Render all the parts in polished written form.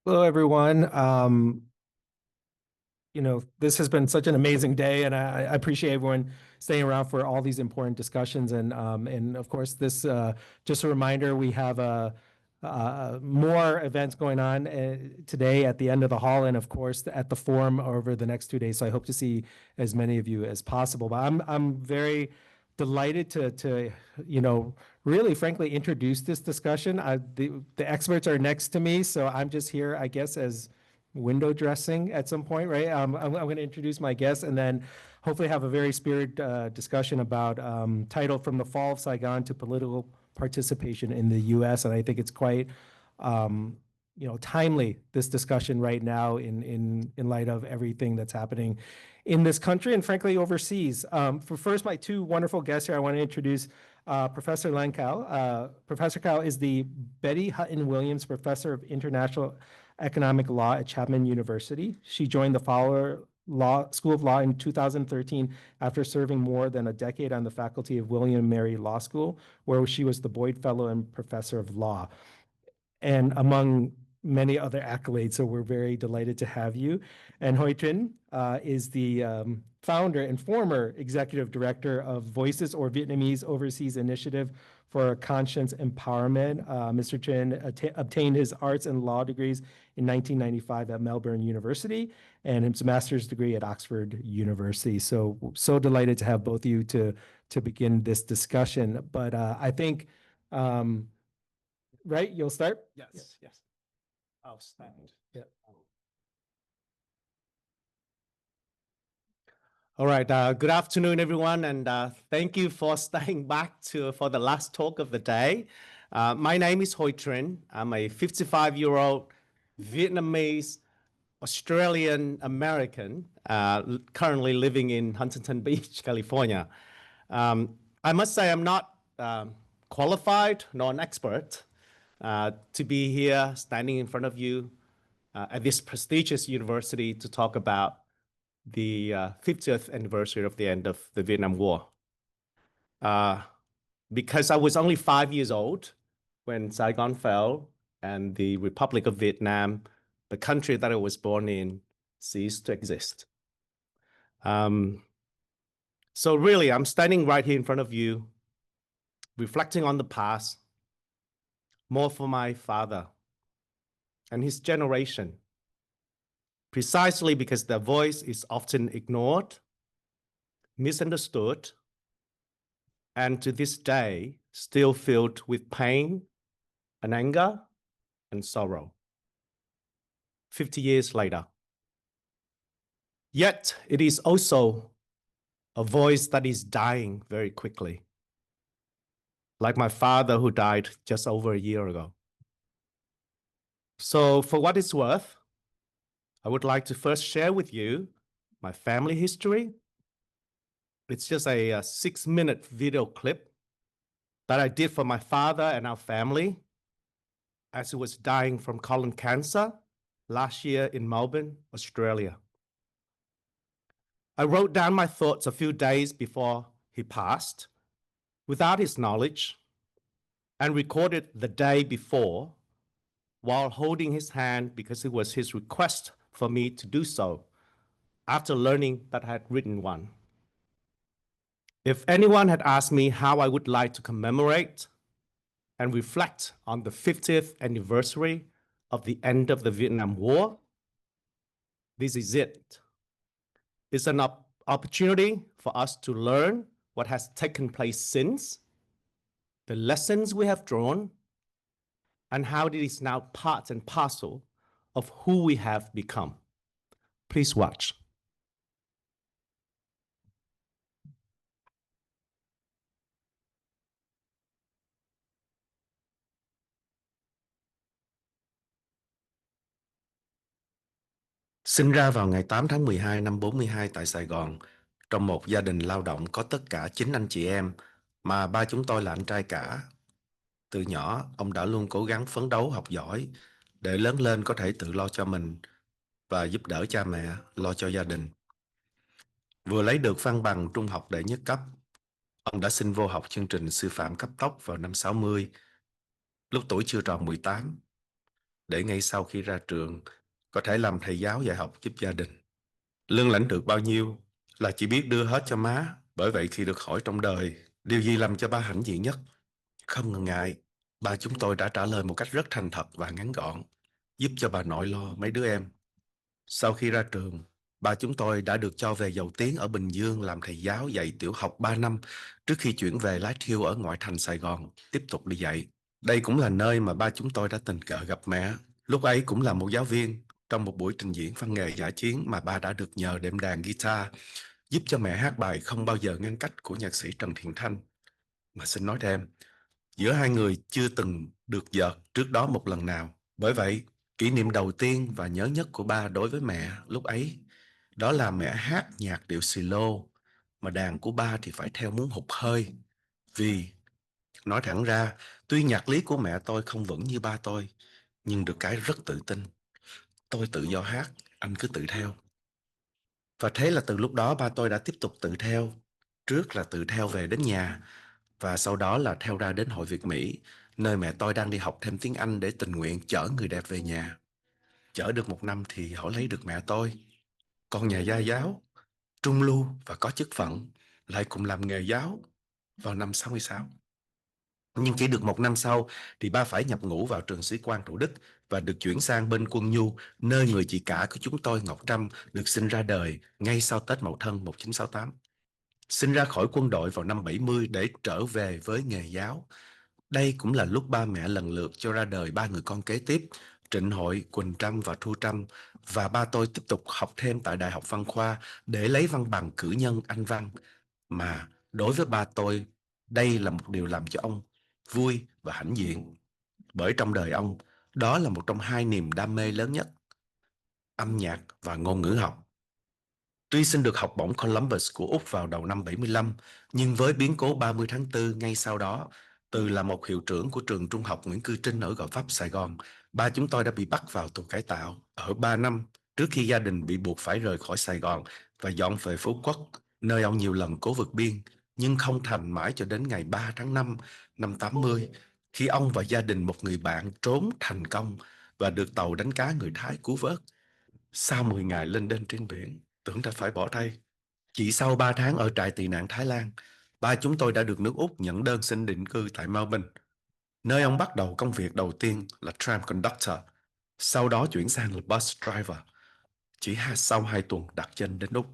Hello, everyone. This has been such an amazing day, and I appreciate everyone staying around for all these important discussions. And of course, this just a reminder, we have more events going on today at the end of the hall, and of course at the forum over the next 2 days. So I hope to see as many of you as possible. But I'm very delighted to really frankly introduce this discussion. The experts are next to me, so I'm just here, I guess, as window dressing at some point, right? I'm going to introduce my guests and then hopefully have a very spirited discussion about titled "From the Fall of Saigon to Political Participation in the U.S." And I think it's quite, timely, this discussion right now in light of everything that's happening in this country and frankly overseas. For first, my two wonderful guests here, I want to introduce Professor Lan Cao. Professor Cao is the Betty Hutton Williams Professor of International Economic Law at Chapman University. She joined the Fowler School of Law in 2013 after serving more than a decade on the faculty of William and Mary Law School, where she was the Boyd Fellow and Professor of Law, and among many other accolades. So we're very delighted to have you. And Hoi Trinh is the founder and former executive director of Voices, or Vietnamese Overseas Initiative for Conscience Empowerment. Mr. Trinh obtained his arts and law degrees in 1995 at Melbourne University and his master's degree at Oxford University. So delighted to have both of you to begin this discussion. But I think, right, you'll start? Yes. I'll stand. Yeah. All right. Good afternoon, everyone, and thank you for staying back for the last talk of the day. My name is Hoi Trinh. I'm a 55-year-old Vietnamese Australian American, currently living in Huntington Beach, California. I must say I'm not qualified nor an expert to be here standing in front of you at this prestigious university to talk about the 50th anniversary of the end of the Vietnam War. Because I was only 5 years old when Saigon fell and the Republic of Vietnam, the country that I was born in, ceased to exist. So really, I'm standing right here in front of you, reflecting on the past, more for my father and his generation, precisely because their voice is often ignored, misunderstood, and to this day, still filled with pain and anger and sorrow. 50 years later. Yet, it is also a voice that is dying very quickly, like my father who died just over a year ago. So for what it's worth, I would like to first share with you my family history. It's just a 6-minute video clip that I did for my father and our family as he was dying from colon cancer last year in Melbourne, Australia. I wrote down my thoughts a few days before he passed without his knowledge and recorded the day before while holding his hand because it was his request for me to do so after learning that I had written one. If anyone had asked me how I would like to commemorate and reflect on the 50th anniversary of the end of the Vietnam War, this is it. It's an opportunity for us to learn what has taken place since, the lessons we have drawn, and how it is now part and parcel of who we have become. Please watch. Sinh ra vào ngày 8 tháng 12 năm 42 tại Sài Gòn, trong một gia đình lao động có tất cả 9 anh chị em, mà ba chúng tôi là anh trai cả. Từ nhỏ, ông đã luôn cố gắng phấn đấu học giỏi, để lớn lên có thể tự lo cho mình và giúp đỡ cha mẹ, lo cho gia đình. Vừa lấy được văn bằng trung học đệ nhất cấp, ông đã xin vô học chương trình sư phạm cấp tốc vào năm 60, lúc tuổi chưa tròn 18. để ngay sau khi ra trường có thể làm thầy giáo dạy học giúp gia đình. Lương lãnh được bao nhiêu là chỉ biết đưa hết cho má. Bởi vậy khi được hỏi trong đời điều gì làm cho ba hãnh diện nhất, không ngần ngại, ba chúng tôi đã trả lời một cách rất thành thật và ngắn gọn, giúp cho bà nội lo mấy đứa em. Sau khi ra trường, ba chúng tôi đã được cho về Dầu Tiếng ở Bình Dương làm thầy giáo dạy tiểu học 3 năm trước khi chuyển về Lái Thiêu ở ngoại thành Sài Gòn tiếp tục đi dạy. Đây cũng là nơi mà ba chúng tôi đã tình cờ gặp mẹ. Lúc ấy cũng là một giáo viên. Trong một buổi trình diễn văn nghệ dã chiến mà ba đã được nhờ đệm đàn guitar giúp cho mẹ hát bài Không Bao Giờ Ngăn Cách của nhạc sĩ Trần Thiện Thanh. Mà xin nói thêm, giữa hai người chưa từng được giật trước đó một lần nào. Bởi vậy, kỷ niệm đầu tiên và nhớ nhất của ba đối với mẹ lúc ấy, đó là mẹ hát nhạc điệu xì lô, mà đàn của ba thì phải theo muốn hụt hơi. Vì, nói thẳng ra, tuy nhạc lý của mẹ tôi không vững như ba tôi, nhưng được cái rất tự tin. Tôi tự do hát, anh cứ tự theo. Và thế là từ lúc đó ba tôi đã tiếp tục tự theo. Trước là tự theo về đến nhà, và sau đó là theo ra đến Hội Việt Mỹ, nơi mẹ tôi đang đi học thêm tiếng Anh để tình nguyện chở người đẹp về nhà. Chở được một năm thì họ lấy được mẹ tôi. Con nhà gia giáo, trung lưu và có chức phận, lại cùng làm nghề giáo vào năm 66. Nhưng chỉ được một năm sau thì ba phải nhập ngũ vào trường sĩ quan Thủ Đức và được chuyển sang bên quân Nhu, nơi người chị cả của chúng tôi, Ngọc Trâm, được sinh ra đời ngay sau Tết Mậu Thân 1968. Sinh ra khỏi quân đội vào năm 70 để trở về với nghề giáo. Đây cũng là lúc ba mẹ lần lượt cho ra đời ba người con kế tiếp, Trịnh Hội, Quỳnh Trâm và Thu Trâm, và ba tôi tiếp tục học thêm tại Đại học Văn Khoa để lấy văn bằng cử nhân Anh văn. Mà đối với ba tôi, đây là một điều làm cho ông vui và hãnh diện. Bởi trong đời ông, đó là một trong hai niềm đam mê lớn nhất, âm nhạc và ngôn ngữ học. Tuy xin được học bổng Columbus của Úc vào đầu năm 75, nhưng với biến cố 30 tháng 4 ngay sau đó, từ là một hiệu trưởng của trường trung học Nguyễn Cư Trinh ở Gò Vấp, Sài Gòn, ba chúng tôi đã bị bắt vào tù cải tạo ở 3 năm trước khi gia đình bị buộc phải rời khỏi Sài Gòn và dọn về Phú Quốc, nơi ông nhiều lần cố vượt biên, nhưng không thành mãi cho đến ngày 3 tháng 5 năm 80, khi ông và gia đình một người bạn trốn thành công và được tàu đánh cá người Thái cứu vớt. Sau 10 ngày lên đên trên biển, tưởng đã phải bỏ tay. Chỉ sau 3 tháng ở trại tị nạn Thái Lan, ba chúng tôi đã được nước Úc nhận đơn xin định cư tại Melbourne, nơi ông bắt đầu công việc đầu tiên là tram conductor, sau đó chuyển sang là bus driver. Chỉ sau 2 tuần đặt chân đến Úc.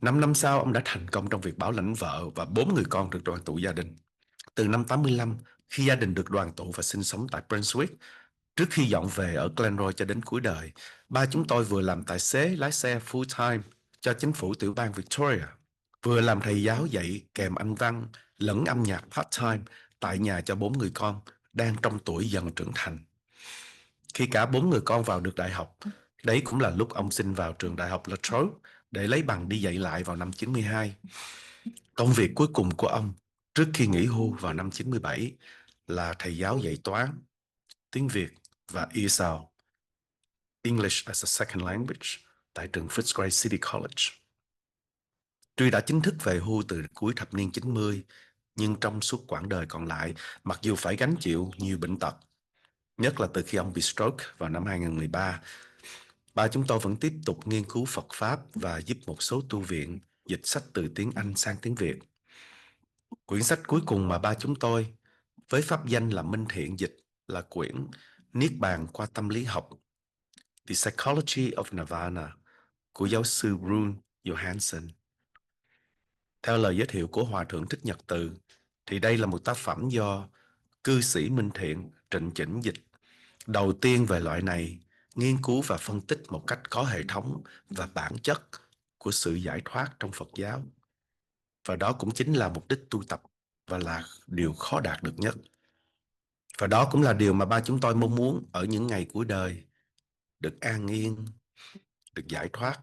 5 năm sau, ông đã thành công trong việc bảo lãnh vợ và 4 người con được đoàn tụ gia đình. Từ năm 85, khi gia đình được đoàn tụ và sinh sống tại Brunswick, trước khi dọn về ở Glenroy cho đến cuối đời, ba chúng tôi vừa làm tài xế lái xe full-time cho chính phủ tiểu bang Victoria, vừa làm thầy giáo dạy kèm Anh văn lẫn âm nhạc part-time tại nhà cho 4 người con đang trong tuổi dần trưởng thành. Khi cả 4 người con vào được đại học, đấy cũng là lúc ông xin vào trường đại học La Trobe để lấy bằng đi dạy lại vào năm 92. Công việc cuối cùng của ông trước khi nghỉ hưu vào năm 97 là thầy giáo dạy toán, tiếng Việt và ESL, English as a Second Language, tại trường Fitzroy City College. Tuy đã chính thức về hưu từ cuối thập niên 90, nhưng trong suốt quãng đời còn lại, mặc dù phải gánh chịu nhiều bệnh tật, nhất là từ khi ông bị stroke vào năm 2013, ba chúng tôi vẫn tiếp tục nghiên cứu Phật Pháp và giúp một số tu viện dịch sách từ tiếng Anh sang tiếng Việt. Quyển sách cuối cùng mà ba chúng tôi, với pháp danh là Minh Thiện dịch, là quyển Niết Bàn qua tâm lý học, The Psychology of Nirvana, của giáo sư Rune Johansson. Theo lời giới thiệu của Hòa Thượng Thích Nhật Từ, thì đây là một tác phẩm do cư sĩ Minh Thiện Trịnh Chỉnh dịch, đầu tiên về loại này, nghiên cứu và phân tích một cách có hệ thống và bản chất của sự giải thoát trong Phật giáo. Và đó cũng chính là mục đích tu tập và là điều khó đạt được nhất. Và đó cũng là điều mà ba chúng tôi mong muốn ở những ngày cuối đời, được an yên, được giải thoát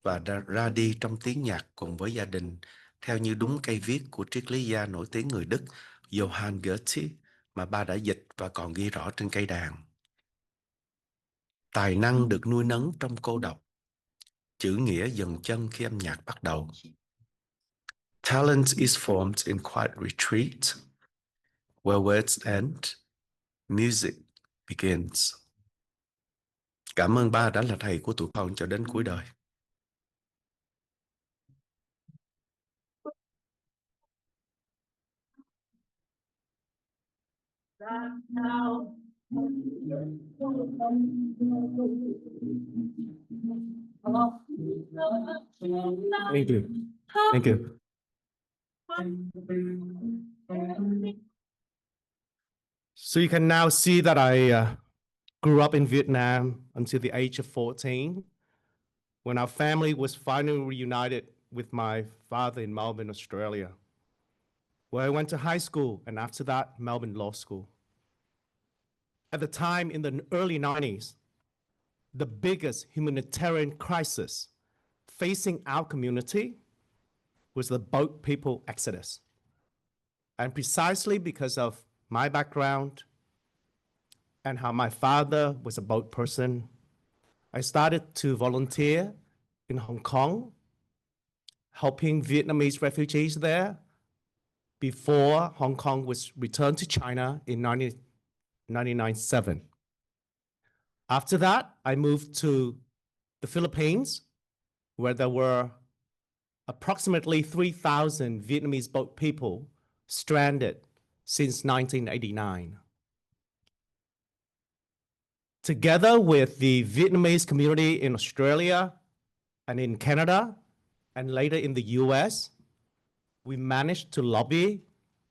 và ra đi trong tiếng nhạc cùng với gia đình, theo như đúng cây viết của triết lý gia nổi tiếng người Đức Johann Goethe mà ba đã dịch và còn ghi rõ trên cây đàn. Tài năng được nuôi nấng trong cô độc, chữ nghĩa dần chân khi âm nhạc bắt đầu. Talent is formed in quiet retreat, where words end, music begins. Cảm ơn ba đã là thầy của tụi con cho đến cuối đời. Thank you. Thank you. So you can now see that I grew up in Vietnam until the age of 14, when our family was finally reunited with my father in Melbourne, Australia, where I went to high school and after that, Melbourne Law School. At the time in the early 90s, the biggest humanitarian crisis facing our community was the boat people exodus. And precisely because of my background and how my father was a boat person, I started to volunteer in Hong Kong, helping Vietnamese refugees there before Hong Kong was returned to China in 1997. After that, I moved to the Philippines, where there were approximately 3,000 Vietnamese boat people stranded since 1989. Together with the Vietnamese community in Australia and in Canada, and later in the US, we managed to lobby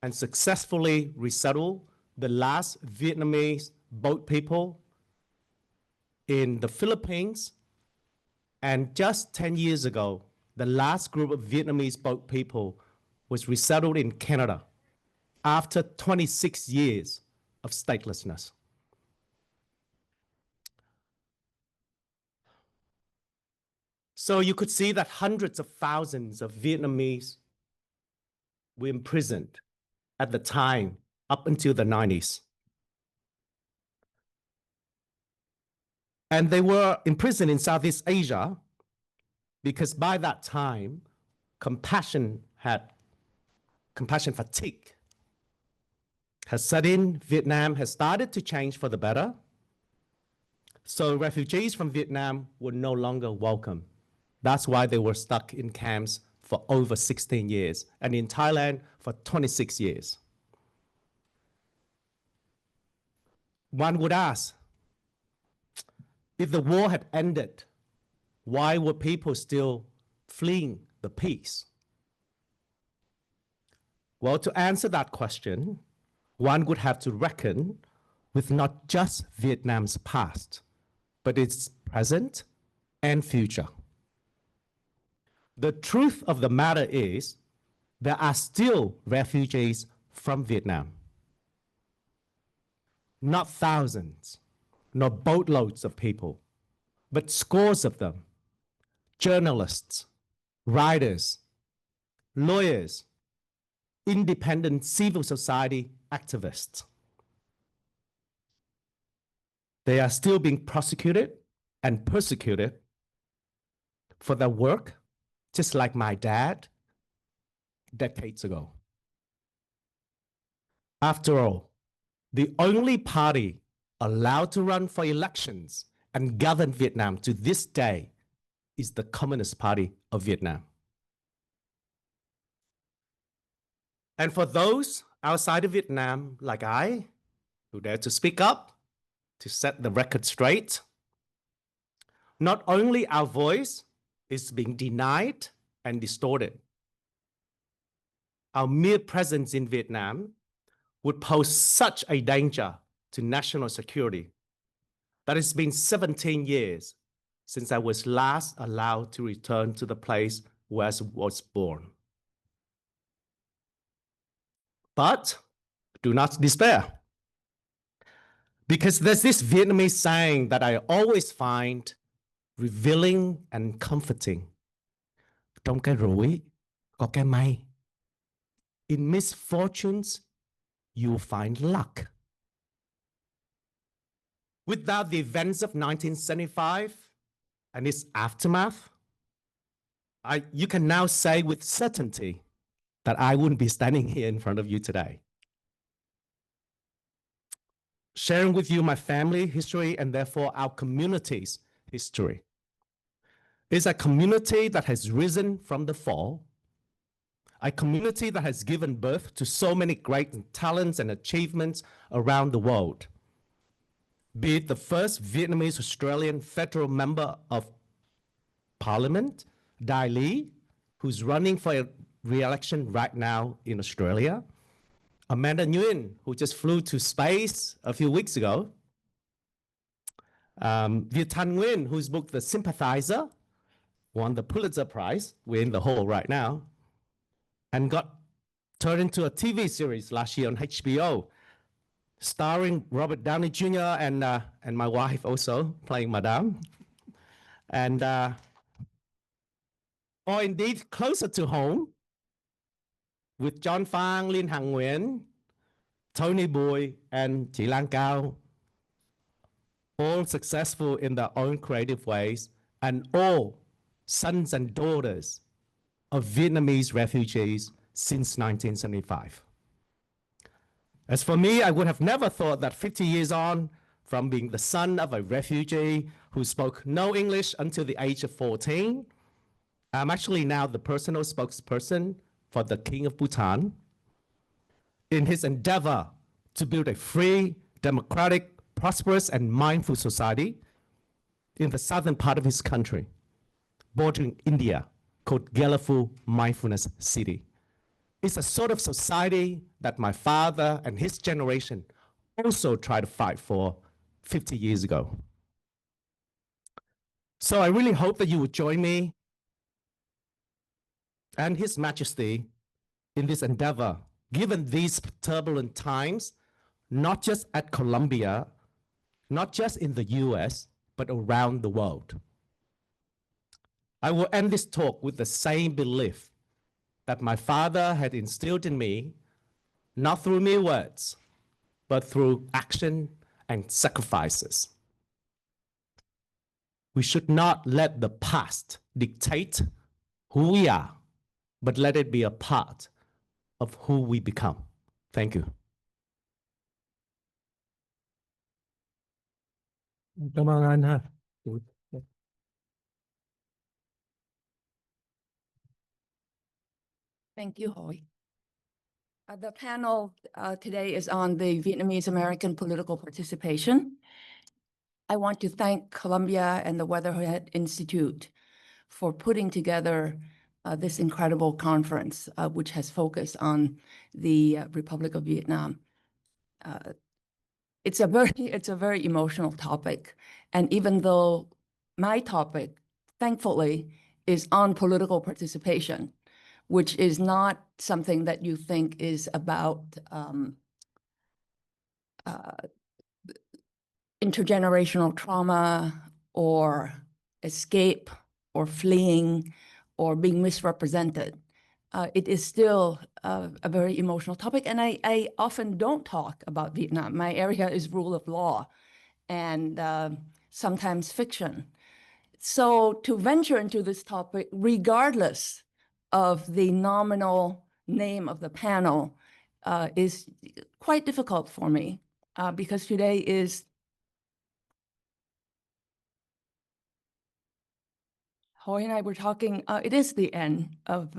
and successfully resettle the last Vietnamese boat people in the Philippines. And just 10 years ago, the last group of Vietnamese boat people was resettled in Canada after 26 years of statelessness. So you could see that hundreds of thousands of Vietnamese were imprisoned at the time up until the 90s. And they were imprisoned in Southeast Asia because by that time, compassion fatigue has set in. Vietnam has started to change for the better. So refugees from Vietnam were no longer welcome. That's why they were stuck in camps for over 16 years, and in Thailand for 26 years. One would ask, if the war had ended, why were people still fleeing the peace? Well, to answer that question, one would have to reckon with not just Vietnam's past, but its present and future. The truth of the matter is, there are still refugees from Vietnam. Not thousands, not boatloads of people, but scores of them. Journalists, writers, lawyers, independent civil society activists. They are still being prosecuted and persecuted for their work, just like my dad decades ago. After all, the only party allowed to run for elections and govern Vietnam to this day is the Communist Party of Vietnam. And for those outside of Vietnam, like I, who dare to speak up, to set the record straight, not only our voice is being denied and distorted, our mere presence in Vietnam would pose such a danger to national security that it's been 17 years since I was last allowed to return to the place where I was born. But do not despair, because there's this Vietnamese saying that I always find revealing and comforting. Trong cái rủi có cái may. In misfortunes, you will find luck. Without the events of 1975 and its aftermath, you can now say with certainty that I wouldn't be standing here in front of you today. sharing with you my family history and therefore our community's history. It's a community that has risen from the fall, a community that has given birth to so many great talents and achievements around the world. Be it the first Vietnamese Australian federal member of Parliament, Dai Ly, who's running for re-election right now in Australia, Amanda Nguyen, who just flew to space a few weeks ago, Viet Thanh Nguyen, whose book The Sympathizer won the Pulitzer Prize, we're in the hall right now, and got turned into a TV series last year on HBO, starring Robert Downey Jr. and my wife also playing Madame. And, or indeed closer to home, with John Phang, Linh Hằng Nguyen, Tony Bui, and Chị Lan Cao, all successful in their own creative ways, and all sons and daughters of Vietnamese refugees since 1975. As for me, I would have never thought that 50 years on, from being the son of a refugee who spoke no English until the age of 14, I'm actually now the personal spokesperson for the King of Bhutan in his endeavor to build a free, democratic, prosperous, and mindful society in the southern part of his country, bordering India, called Gelaphu Mindfulness City. It's a sort of society that my father and his generation also tried to fight for 50 years ago. So I really hope that you would join me and His Majesty in this endeavor, given these turbulent times, not just at Colombia, not just in the US, but around the world. I will end this talk with the same belief that my father had instilled in me, not through mere words, but through action and sacrifices. We should not let the past dictate who we are, but let it be a part of who we become. Thank you. Cảm ơn anh ha. Thank you, Hoi. The panel today is on the Vietnamese American political participation. I want to thank Columbia and the Weatherhead Institute for putting together this incredible conference, which has focused on the Republic of Vietnam. It's a very emotional topic, and even though my topic, thankfully, is on political participation, which is not something that you think is about intergenerational trauma or escape or fleeing or being misrepresented. It is still a very emotional topic, and I often don't talk about Vietnam. My area is rule of law and sometimes fiction. So to venture into this topic, regardless of the nominal name of the panel, is quite difficult for me because today is Hoi and I were talking, it is the end of,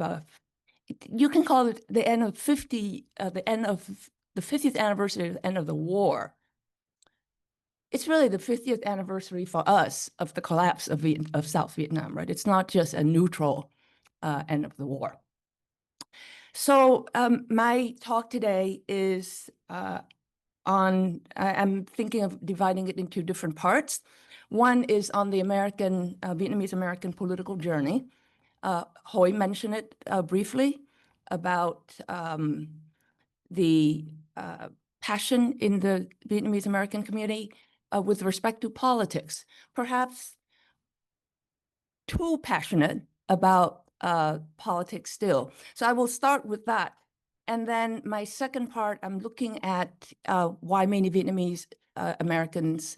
you can call it the end of the end of the 50th anniversary of the end of the war. It's really the 50th anniversary for us of the collapse of South Vietnam, right? It's not just a neutral end of the war. So my talk today is I'm thinking of dividing it into different parts. One is on the Vietnamese American political journey. Hoi mentioned it briefly about the passion in the Vietnamese American community with respect to politics, perhaps too passionate about politics still. So I will start with that. And then my second part, I'm looking at why many Vietnamese Americans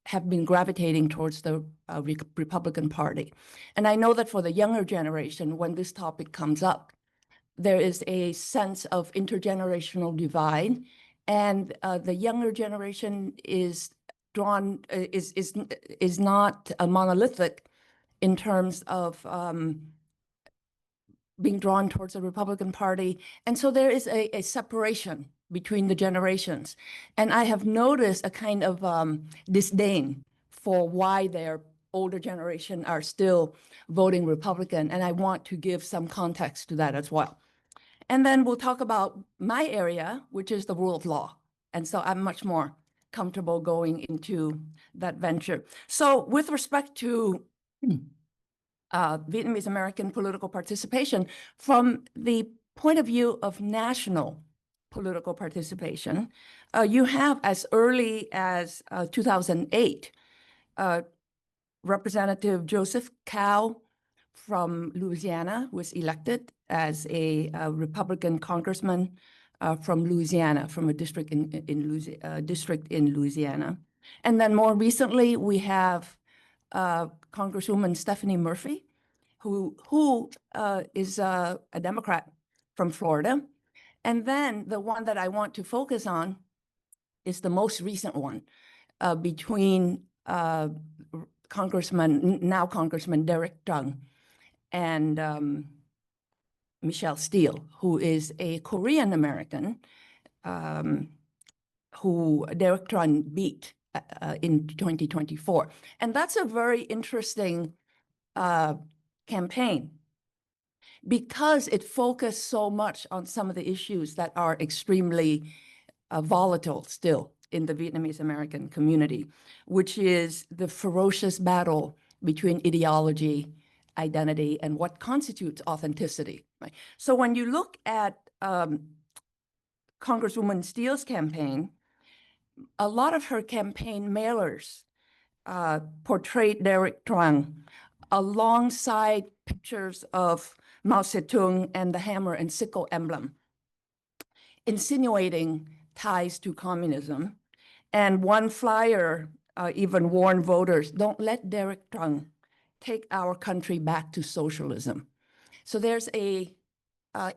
have been gravitating towards the Republican Party. And I know that for the younger generation, when this topic comes up, there is a sense of intergenerational divide And the younger generation is drawn, is not monolithic in terms of being drawn towards the Republican Party. And so there is a separation between the generations. And I have noticed a kind of disdain for why their older generation are still voting Republican. And I want to give some context to that as well. And then we'll talk about my area, which is the rule of law. And so I'm much more comfortable going into that venture. So with respect to Vietnamese American political participation, from the point of view of national political participation, you have as early as 2008, Representative Joseph Cao from Louisiana was elected as a Republican congressman from Louisiana, from a district in Louisiana. And then more recently, we have Congresswoman Stephanie Murphy, who is a Democrat from Florida. And then the one that I want to focus on is the most recent one between now Congressman Derek Trung and Michelle Steele, who is a Korean American who Derek Trung beat in 2024. And that's a very interesting campaign because it focused so much on some of the issues that are extremely volatile still in the Vietnamese American community, which is the ferocious battle between ideology, identity, and what constitutes authenticity. Right? So when you look at Congresswoman Steele's campaign, a lot of her campaign mailers portrayed Derek Trung alongside pictures of Mao Zedong and the hammer and sickle emblem, insinuating ties to communism. And one flyer even warned voters, don't let Derek Trung take our country back to socialism. So there's a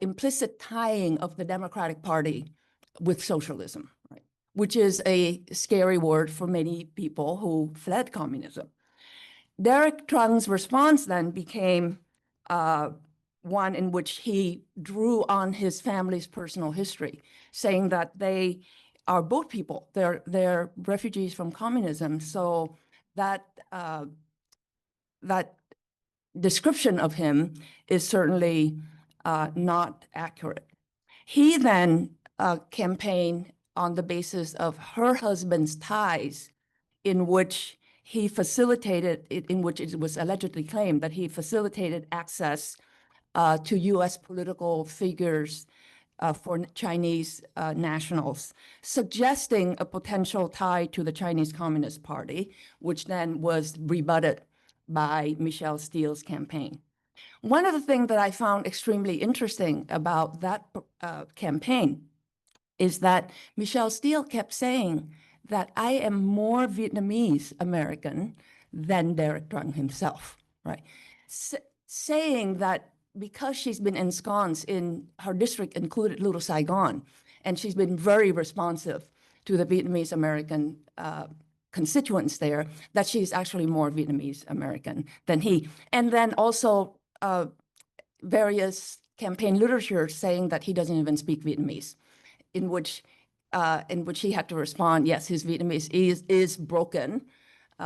implicit tying of the Democratic Party with socialism, right? Which is a scary word for many people who fled communism. Derek Trung's response then became one in which he drew on his family's personal history, saying that they are both people. They're refugees from communism. So that that description of him is certainly not accurate. He then campaigned on the basis of her husband's ties, in which he facilitated, in which it was allegedly claimed that he facilitated access to U.S. political figures for Chinese nationals, suggesting a potential tie to the Chinese Communist Party, which then was rebutted by Michelle Steele's campaign. One of the things that I found extremely interesting about that campaign is that Michelle Steele kept saying that I am more Vietnamese American than Derek Trung himself, right? Saying that because she's been ensconced in her district, included Little Saigon, and she's been very responsive to the Vietnamese American constituents there, that she's actually more Vietnamese American than he. And then also various campaign literature saying that he doesn't even speak Vietnamese, in which he had to respond, yes, his Vietnamese is broken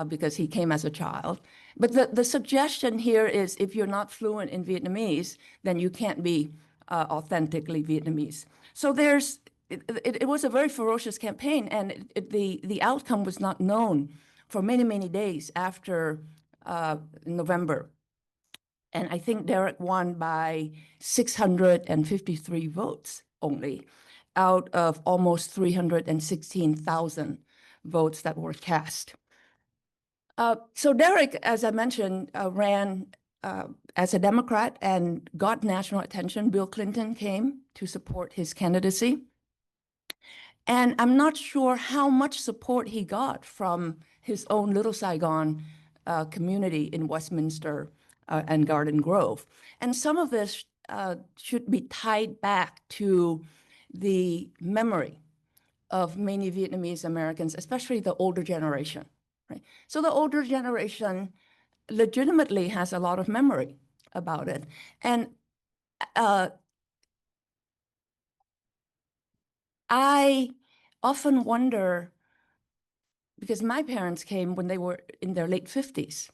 because he came as a child. But the suggestion here is if you're not fluent in Vietnamese, then you can't be authentically Vietnamese. So it was a very ferocious campaign, and the outcome was not known for many, many days after November. And I think Derek won by 653 votes only, out of almost 316,000 votes that were cast. So Derek, as I mentioned, ran as a Democrat and got national attention. Bill Clinton came to support his candidacy. And I'm not sure how much support he got from his own Little Saigon community in Westminster and Garden Grove. And some of this should be tied back to the memory of many Vietnamese Americans, especially the older generation, right? So the older generation legitimately has a lot of memory about it. And I often wonder, because my parents came when they were in their late 50s,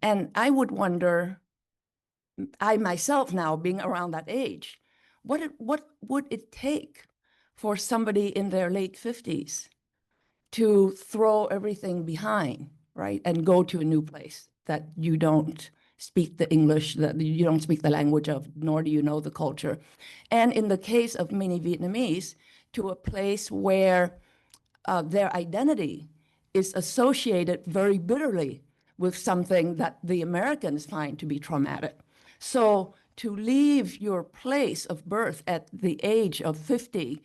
and I would wonder, I myself now being around that age, what would it take for somebody in their late 50s to throw everything behind, right, and go to a new place that you don't speak the English, that you don't speak the language of, nor do you know the culture. And in the case of many Vietnamese, to a place where their identity is associated very bitterly with something that the Americans find to be traumatic. So to leave your place of birth at the age of 50,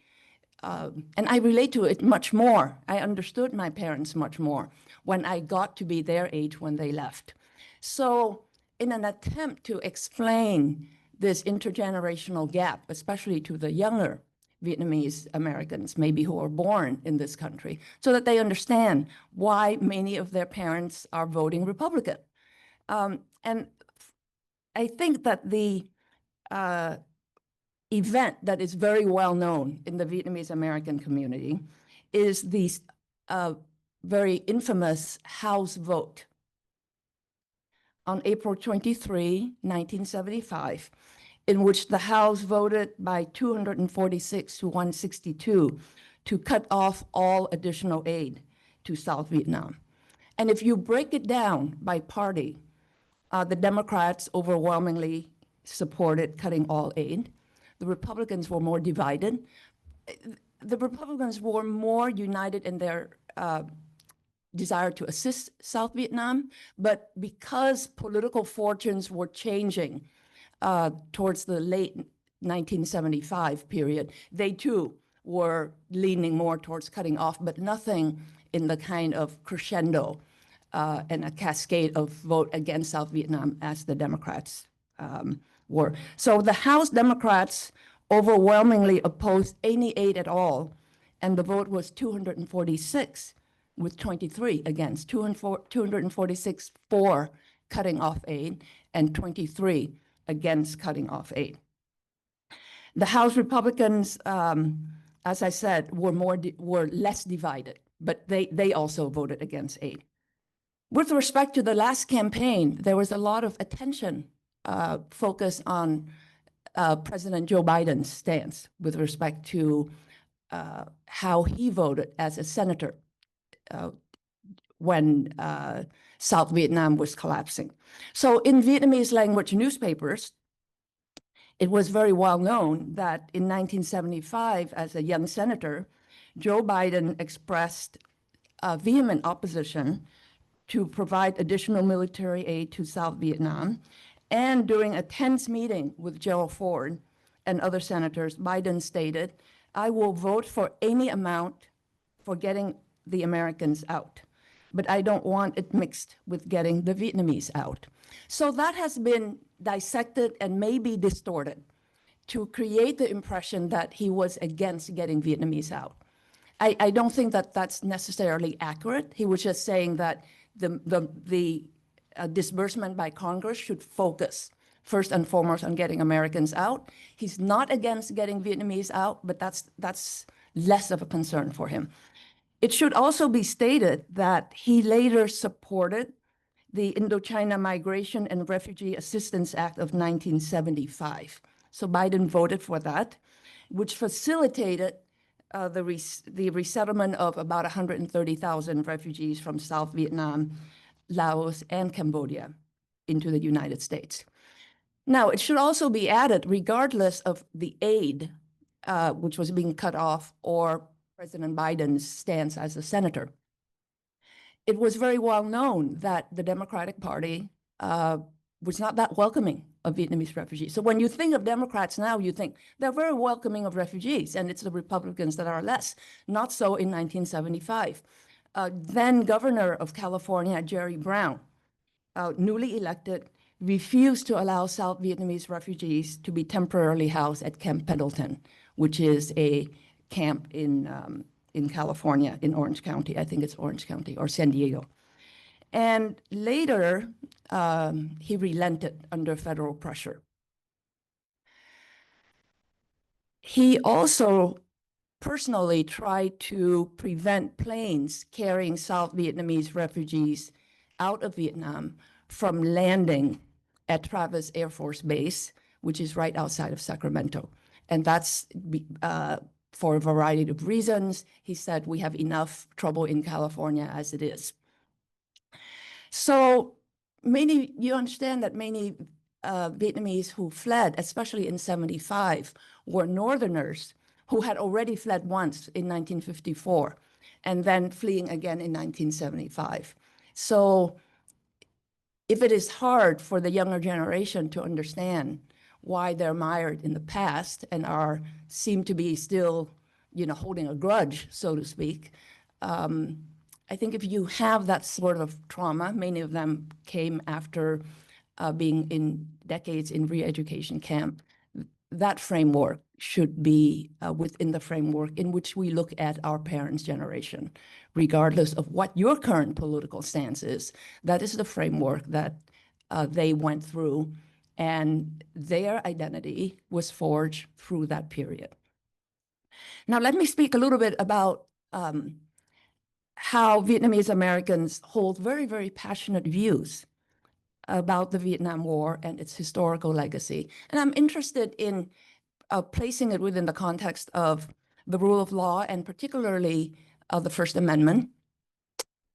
and I relate to it much more. I understood my parents much more when I got to be their age when they left. So in an attempt to explain this intergenerational gap, especially to the younger Vietnamese Americans, maybe who are born in this country, so that they understand why many of their parents are voting Republican. And I think that the event that is very well known in the Vietnamese American community is the very infamous House vote on April 23, 1975, in which the House voted by 246 to 162 to cut off all additional aid to South Vietnam. And if you break it down by party, the Democrats overwhelmingly supported cutting all aid. The Republicans were more divided. The Republicans were more united in their desire to assist South Vietnam, but because political fortunes were changing towards the late 1975 period, they too were leaning more towards cutting off, but nothing in the kind of crescendo and a cascade of vote against South Vietnam as the Democrats were. So the House Democrats overwhelmingly opposed any aid at all, and the vote was 246 with 23 against, 246 for cutting off aid and 23 against cutting off aid. The House Republicans, as I said, were less divided, but they also voted against aid. With respect to the last campaign, there was a lot of attention focused on President Joe Biden's stance with respect to how he voted as a senator when South Vietnam was collapsing. So in Vietnamese language newspapers, it was very well known that in 1975, as a young senator, Joe Biden expressed vehement opposition to provide additional military aid to South Vietnam. And during a tense meeting with Gerald Ford and other senators, Biden stated, "I will vote for any amount for getting the Americans out, but I don't want it mixed with getting the Vietnamese out." So that has been dissected and maybe distorted to create the impression that he was against getting Vietnamese out. I don't think that that's necessarily accurate. He was just saying that the disbursement by Congress should focus first and foremost on getting Americans out. He's not against getting Vietnamese out, but that's less of a concern for him. It should also be stated that he later supported the Indochina Migration and Refugee Assistance Act of 1975. So Biden voted for that, which facilitated the resettlement of about 130,000 refugees from South Vietnam, Laos, and Cambodia into the United States. Now, it should also be added, regardless of the aid which was being cut off or President Biden's stance as a senator, it was very well known that the Democratic Party was not that welcoming of Vietnamese refugees. So when you think of Democrats now, you think they're very welcoming of refugees, and it's the Republicans that are less. Not so in 1975. Then Governor of California, Jerry Brown, newly elected, refused to allow South Vietnamese refugees to be temporarily housed at Camp Pendleton, which is a camp in California, in Orange County. I think it's Orange County or San Diego. And later, he relented under federal pressure. He also personally tried to prevent planes carrying South Vietnamese refugees out of Vietnam from landing at Travis Air Force Base, which is right outside of Sacramento. And that's for a variety of reasons. He said, we have enough trouble in California as it is. So you understand that many Vietnamese who fled, especially in 75, were Northerners who had already fled once in 1954 and then fleeing again in 1975. So if it is hard for the younger generation to understand why they're mired in the past and seem to be still, holding a grudge, so to speak, I think if you have that sort of trauma, many of them came after being in decades in re-education camp, that framework should be within the framework in which we look at our parents' generation, regardless of what your current political stance is. That is the framework that they went through, and their identity was forged through that period. Now, let me speak a little bit about how Vietnamese Americans hold very, very passionate views about the Vietnam War and its historical legacy. And I'm interested in placing it within the context of the rule of law and particularly the First Amendment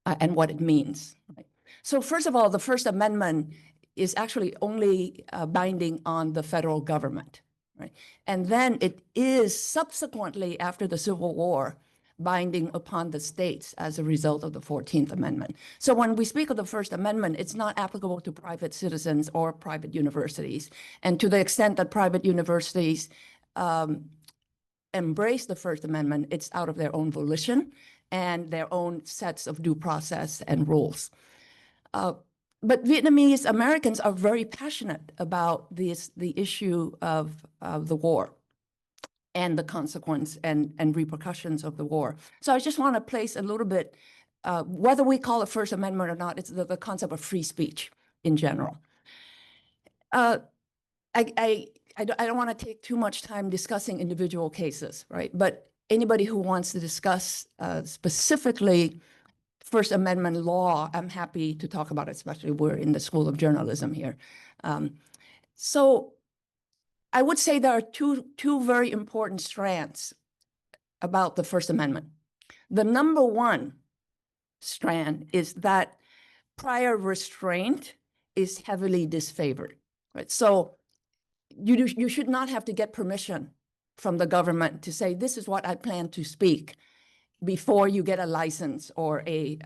and what it means. Right? So first of all, the First Amendment is actually only binding on the federal government. Right? And then it is subsequently, after the Civil War, binding upon the states as a result of the 14th Amendment. So when we speak of the First Amendment, it's not applicable to private citizens or private universities. And to the extent that private universities embrace the First Amendment, it's out of their own volition and their own sets of due process and rules. But Vietnamese Americans are very passionate about the issue of the war and the consequence and repercussions of the war. So I just want to place a little bit, whether we call it First Amendment or not, it's the concept of free speech in general. I don't want to take too much time discussing individual cases, right? But anybody who wants to discuss specifically First Amendment law, I'm happy to talk about it, especially we're in the School of Journalism here. So I would say there are two very important strands about the First Amendment. The number one strand is that prior restraint is heavily disfavored, right? So you should not have to get permission from the government to say, this is what I plan to speak, before you get a license or a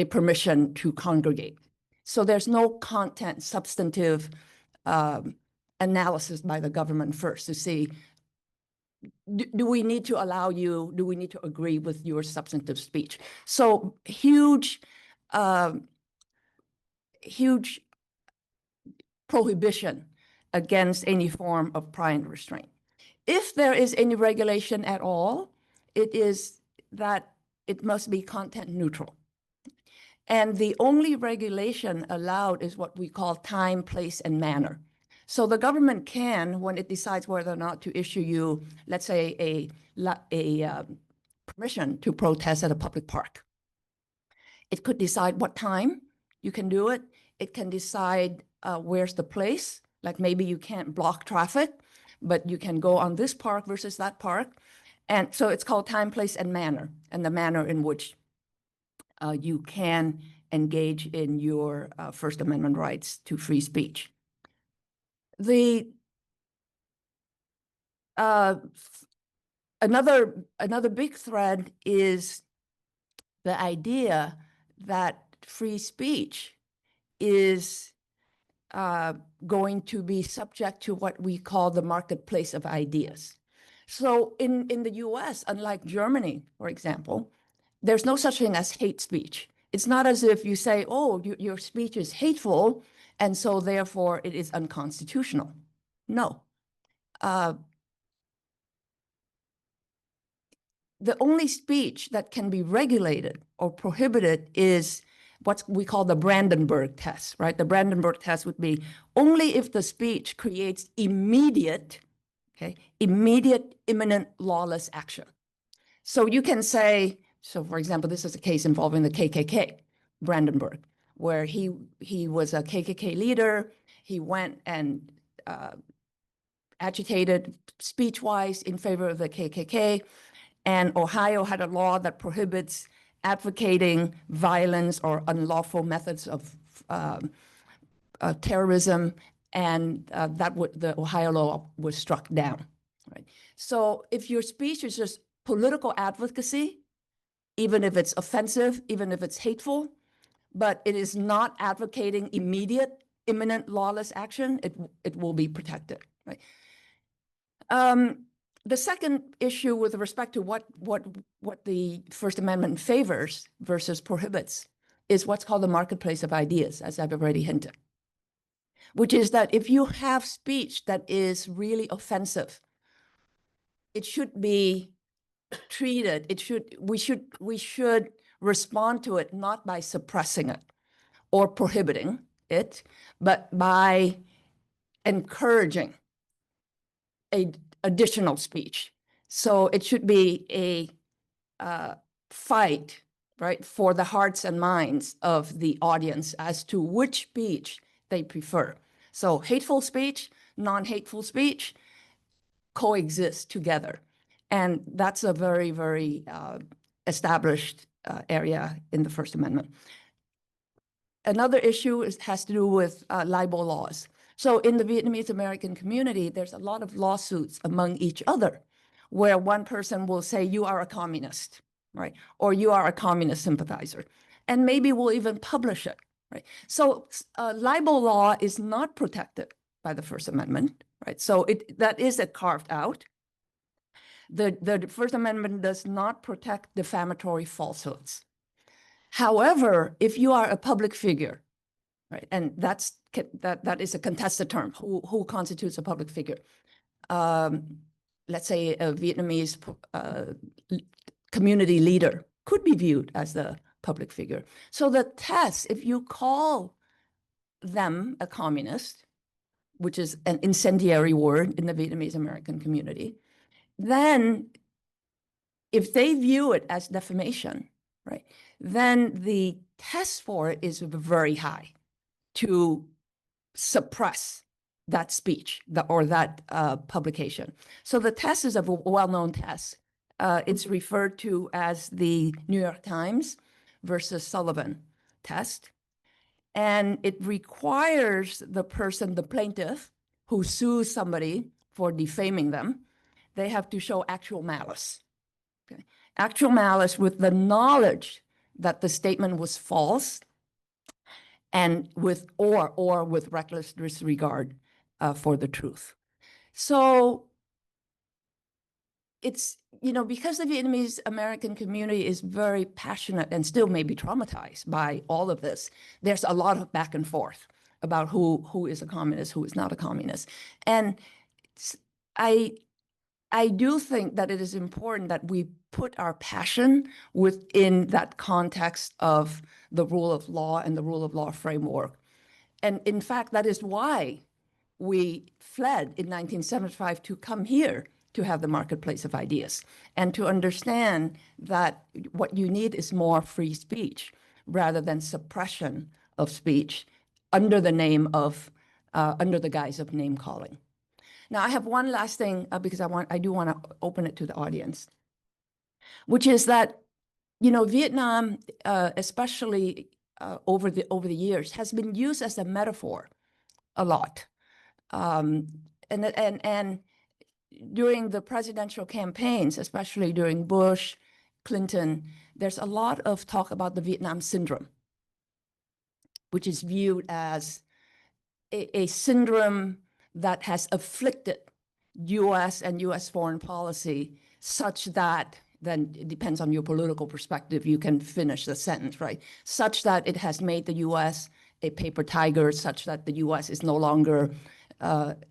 permission to congregate. So there's no content, substantive analysis by the government first to see, do we need to allow you, do we need to agree with your substantive speech? So huge prohibition against any form of prior restraint. If there is any regulation at all, it is that it must be content neutral. And the only regulation allowed is what we call time, place, and manner. So the government can, when it decides whether or not to issue you, let's say, a permission to protest at a public park, it could decide what time you can do it. It can decide where's the place, like maybe you can't block traffic, but you can go on this park versus that park. And so it's called time, place, and manner, and the manner in which you can engage in your First Amendment rights to free speech. Another big thread is the idea that free speech is going to be subject to what we call the marketplace of ideas. So in the US, unlike Germany, for example, there's no such thing as hate speech. It's not as if you say, oh, your speech is hateful, and so therefore it is unconstitutional. No. the only speech that can be regulated or prohibited is what we call the Brandenburg test, right? The Brandenburg test would be only if the speech creates immediate, imminent lawless action. So you can say, so for example, this is a case involving the KKK, Brandenburg, where he was a KKK leader. He went and agitated speech-wise in favor of the KKK. And Ohio had a law that prohibits advocating violence or unlawful methods of terrorism, and the Ohio law was struck down. Right. So if your speech is just political advocacy, even if it's offensive, even if it's hateful, but it is not advocating immediate, imminent lawless action, it will be protected. Right. The second issue with respect to what the First Amendment favors versus prohibits is what's called the marketplace of ideas, as I've already hinted, which is that if you have speech that is really offensive, it should be treated, we should respond to it not by suppressing it or prohibiting it, but by encouraging additional speech. So it should be a fight, right, for the hearts and minds of the audience as to which speech they prefer. So hateful speech, non-hateful speech coexist together. And that's a very, very established area in the First Amendment. Another issue has to do with libel laws. So in the Vietnamese American community, there's a lot of lawsuits among each other where one person will say, you are a communist, right? Or you are a communist sympathizer. And maybe we'll even publish it, right? So libel law is not protected by the First Amendment, right? So that is carved out. The First Amendment does not protect defamatory falsehoods. However, if you are a public figure, right, and that is a contested term, who constitutes a public figure? Let's say a Vietnamese community leader could be viewed as the public figure. So the test, if you call them a communist, which is an incendiary word in the Vietnamese American community, then if they view it as defamation, right, then the test for it is very high to suppress that speech or that publication. So the test is a well-known test. It's referred to as the New York Times versus Sullivan test. And it requires the person, the plaintiff, who sues somebody for defaming them, they have to show actual malice. Okay? Actual malice with the knowledge that the statement was false and with reckless disregard for the truth. So it's, because the Vietnamese American community is very passionate and still may be traumatized by all of this, there's a lot of back and forth about who is a communist, who is not a communist. And I do think that it is important that we put our passion within that context of the rule of law and the rule of law framework. And in fact, that is why we fled in 1975 to come here to have the marketplace of ideas and to understand that what you need is more free speech rather than suppression of speech under the name of, under the guise of name calling. Now, I have one last thing because I do want to open it to the audience, which is that, Vietnam, especially over the years, has been used as a metaphor a lot. And during the presidential campaigns, especially during Bush, Clinton, there's a lot of talk about the Vietnam syndrome, which is viewed as a syndrome that has afflicted U.S. and U.S. foreign policy such that, then it depends on your political perspective, you can finish the sentence, right? Such that it has made the U.S. a paper tiger, such that the U.S. is no longer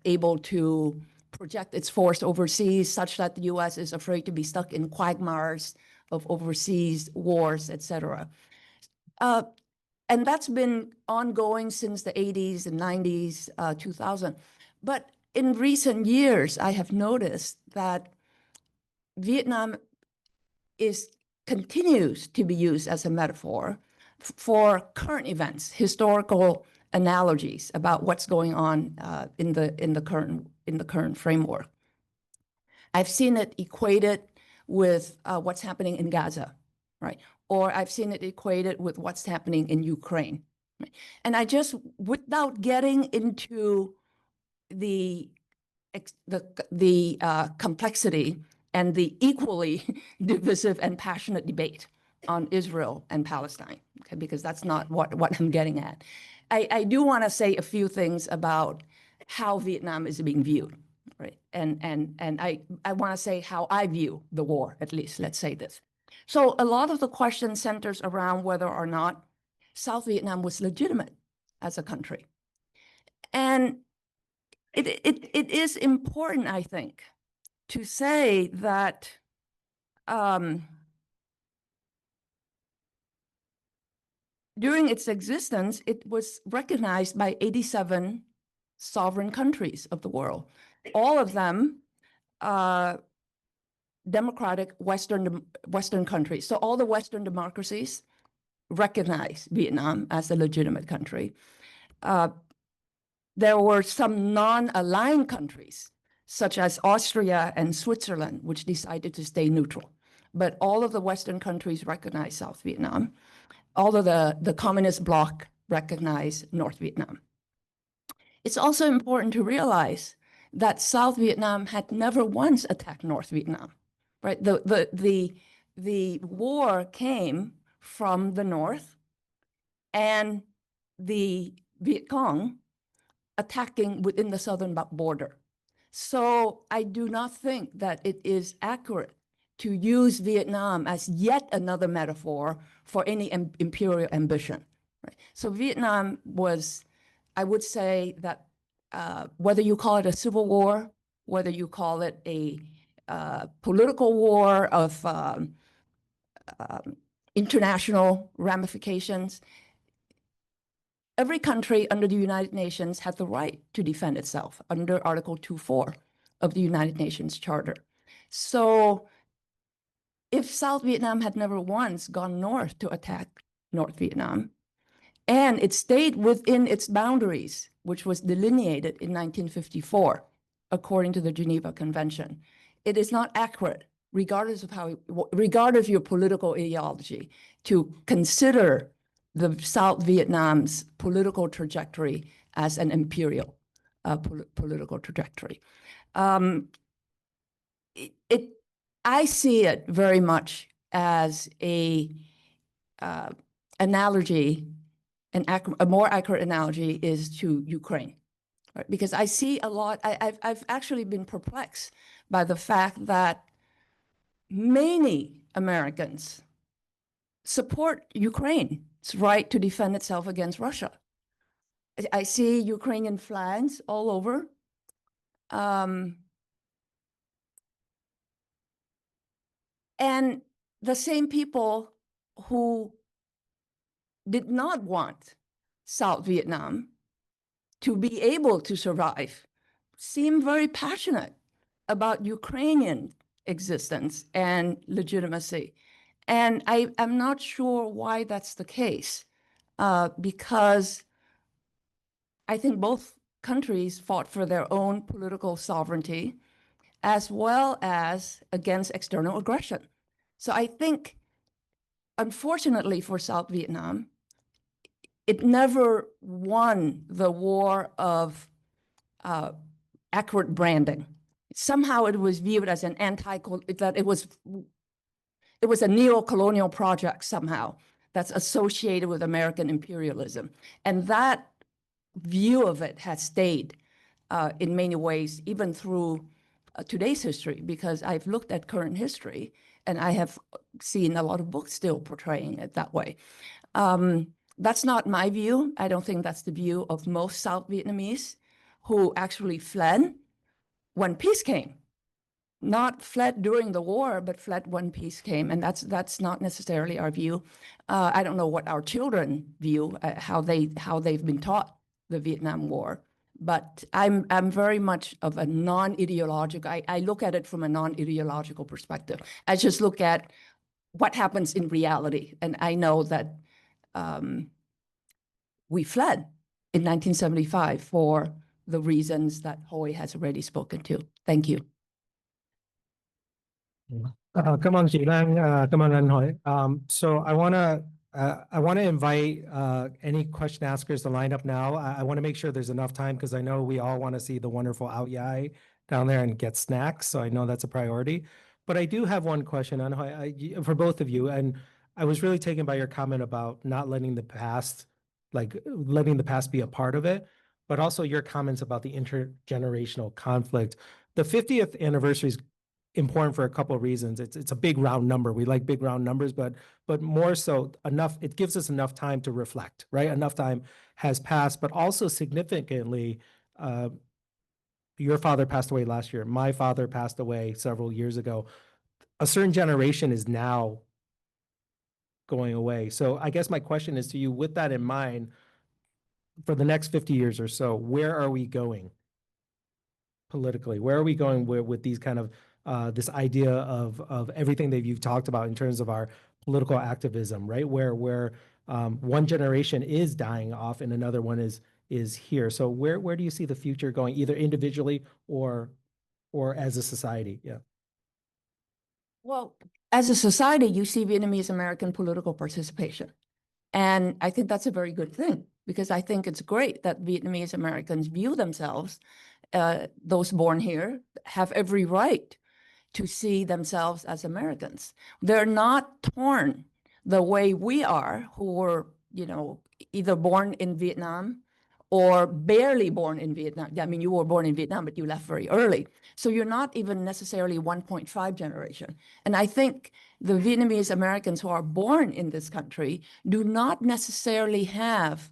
able to project its force overseas such that the US is afraid to be stuck in quagmires of overseas wars, etc. And that's been ongoing since the 80s and 90s, 2000. But in recent years, I have noticed that Vietnam continues to be used as a metaphor for current events, historical analogies about what's going on in the current framework. I've seen it equated with what's happening in Gaza, right? Or I've seen it equated with what's happening in Ukraine. Right? And I just, without getting into the complexity and the equally divisive and passionate debate on Israel and Palestine, okay, because that's not what I'm getting at. I do want to say a few things about how Vietnam is being viewed, right? And I want to say how I view the war, at least, let's say this. So a lot of the question centers around whether or not South Vietnam was legitimate as a country. And it is important, I think, to say that during its existence, it was recognized by 87 sovereign countries of the world, all of them democratic Western countries. So all the Western democracies recognize Vietnam as a legitimate country. There were some non-aligned countries, such as Austria and Switzerland, which decided to stay neutral. But all of the Western countries recognize South Vietnam. All of the communist bloc recognize North Vietnam. It's also important to realize that South Vietnam had never once attacked North Vietnam, right? The war came from the north and the Viet Cong attacking within the southern border. So I do not think that it is accurate to use Vietnam as yet another metaphor for any imperial ambition. Right? So Vietnam was, I would say that whether you call it a civil war, whether you call it a political war of international ramifications, every country under the United Nations had the right to defend itself under Article 2.4 of the United Nations Charter. So if South Vietnam had never once gone north to attack North Vietnam, and it stayed within its boundaries, which was delineated in 1954, according to the Geneva Convention, it is not accurate, regardless of your political ideology, to consider the South Vietnam's political trajectory as an imperial political trajectory. I see it very much as a analogy, a more accurate analogy is to Ukraine, right? Because I see a lot, I've actually been perplexed by the fact that many Americans support Ukraine's right to defend itself against Russia. I see Ukrainian flags all over. And the same people who did not want South Vietnam to be able to survive seem very passionate about Ukrainian existence and legitimacy. And I'm not sure why that's the case, because I think both countries fought for their own political sovereignty as well as against external aggression. So I think, unfortunately for South Vietnam, it never won the war of accurate branding. Somehow it was viewed as an that it was a neo-colonial project somehow that's associated with American imperialism. And that view of it has stayed in many ways, even through today's history, because I've looked at current history and I have seen a lot of books still portraying it that way. That's not my view. I don't think that's the view of most South Vietnamese who actually fled when peace came. Not fled during the war, but fled when peace came, and that's not necessarily our view. I don't know what our children view, how they've been taught the Vietnam War, but I'm very much of a non-ideological. I look at it from a non-ideological perspective. I just look at what happens in reality, and I know that we fled in 1975 for the reasons that Hoi has already spoken to. Thank you. Cảm ơn chị Lan, cảm ơn anh Hoi. So I want to invite any question askers to line up now. I want to make sure there's enough time because I know we all want to see the wonderful Ao Yai down there and get snacks. So I know that's a priority. But I do have one question, Anh Hoi, for both of you. And I was really taken by your comment about not letting the past, like letting the past be a part of it, but also your comments about the intergenerational conflict. The 50th anniversary is important for a couple of reasons. It's a big round number. We like big round numbers, but more so enough, it gives us enough time to reflect, right? Enough time has passed, but also significantly, your father passed away last year. My father passed away several years ago. A certain generation is now going away. So I guess my question is to you, with that in mind, for the next 50 years or so, where are we going politically? Where are we going with these kind of this idea of everything that you've talked about in terms of our political activism, right? Where one generation is dying off and another one is here. So where do you see the future going, either individually or as a society? Yeah. Well, as a society, you see Vietnamese American political participation. And I think that's a very good thing, because I think it's great that Vietnamese Americans view themselves, those born here, have every right to see themselves as Americans. They're not torn the way we are, who were, either born in Vietnam or barely born in Vietnam. I mean, you were born in Vietnam, but you left very early. So you're not even necessarily 1.5 generation. And I think the Vietnamese Americans who are born in this country do not necessarily have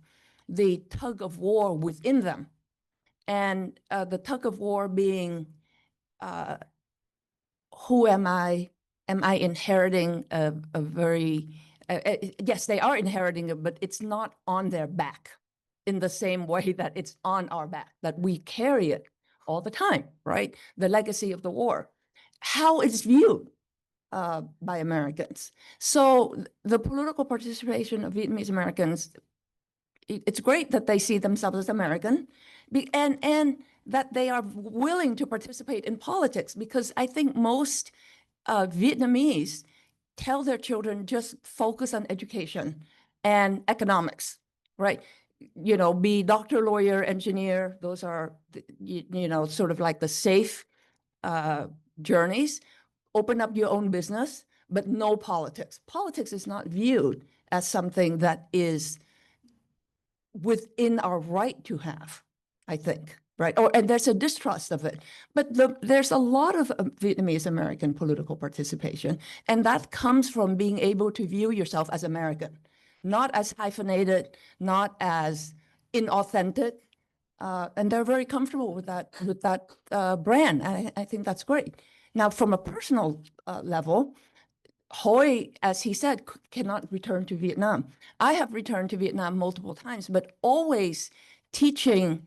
the tug of war within them. And the tug of war being, who am I? Am I inheriting a very, yes, they are inheriting it, but it's not on their back in the same way that it's on our back, that we carry it all the time, right? The legacy of the war, how it's viewed by Americans. So the political participation of Vietnamese Americans, it's great that they see themselves as American, and that they are willing to participate in politics, because I think most Vietnamese tell their children just focus on education and economics, right? Be doctor, lawyer, engineer. Those are, sort of like the safe journeys. Open up your own business, but no politics. Politics is not viewed as something that is within our right to have, I think, right? And there's a distrust of it. But there's a lot of Vietnamese American political participation, and that comes from being able to view yourself as American, not as hyphenated, not as inauthentic, and they're very comfortable with that brand. I think that's great. Now, from a personal level, Hoi, as he said, cannot return to Vietnam. I have returned to Vietnam multiple times, but always teaching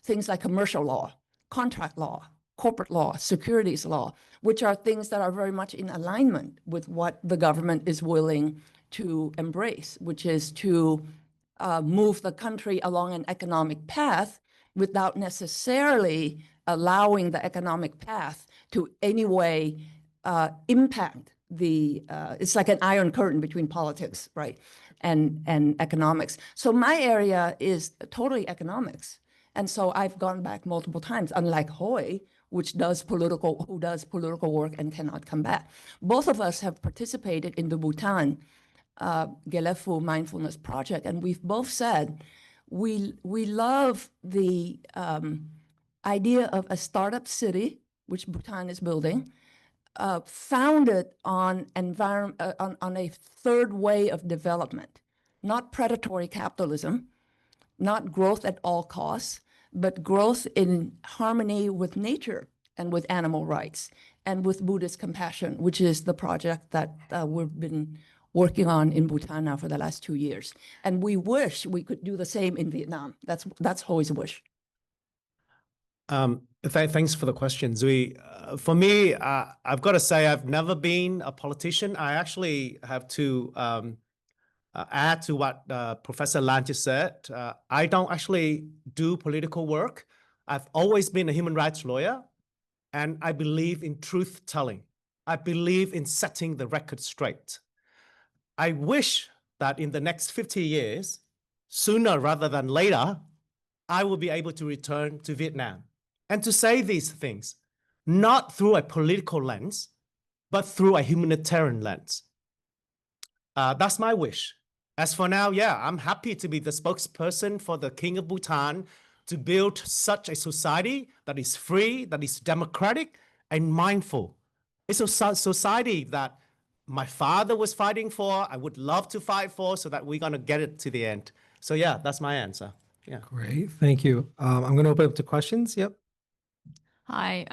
things like commercial law, contract law, corporate law, securities law, which are things that are very much in alignment with what the government is willing to embrace, which is to move the country along an economic path without necessarily allowing the economic path to any way impact it's like an iron curtain between politics, right, and economics. So my area is totally economics. And so I've gone back multiple times, unlike Hoi, who does political work and cannot come back. Both of us have participated in the Bhutan Gelefu Mindfulness Project, and we've both said we love the idea of a startup city, which Bhutan is building, founded on on a third way of development, not predatory capitalism, not growth at all costs, but growth in harmony with nature and with animal rights and with Buddhist compassion, which is the project that we've been working on in Bhutan now for the last 2 years. And we wish we could do the same in Vietnam. That's Hoi's wish. Thanks for the question, Zui. For me, I've got to say I've never been a politician. I actually have to add to what Professor Lan just said. I don't actually do political work. I've always been a human rights lawyer, and I believe in truth-telling. I believe in setting the record straight. I wish that in the next 50 years, sooner rather than later, I will be able to return to Vietnam and to say these things, not through a political lens, but through a humanitarian lens. That's my wish. As for now, yeah, I'm happy to be the spokesperson for the King of Bhutan to build such a society that is free, that is democratic and mindful. It's a society that my father was fighting for, I would love to fight for, so that we're going to get it to the end. So yeah, that's my answer. Yeah. Great, thank you. I'm going to open up to questions. Yep. Hi,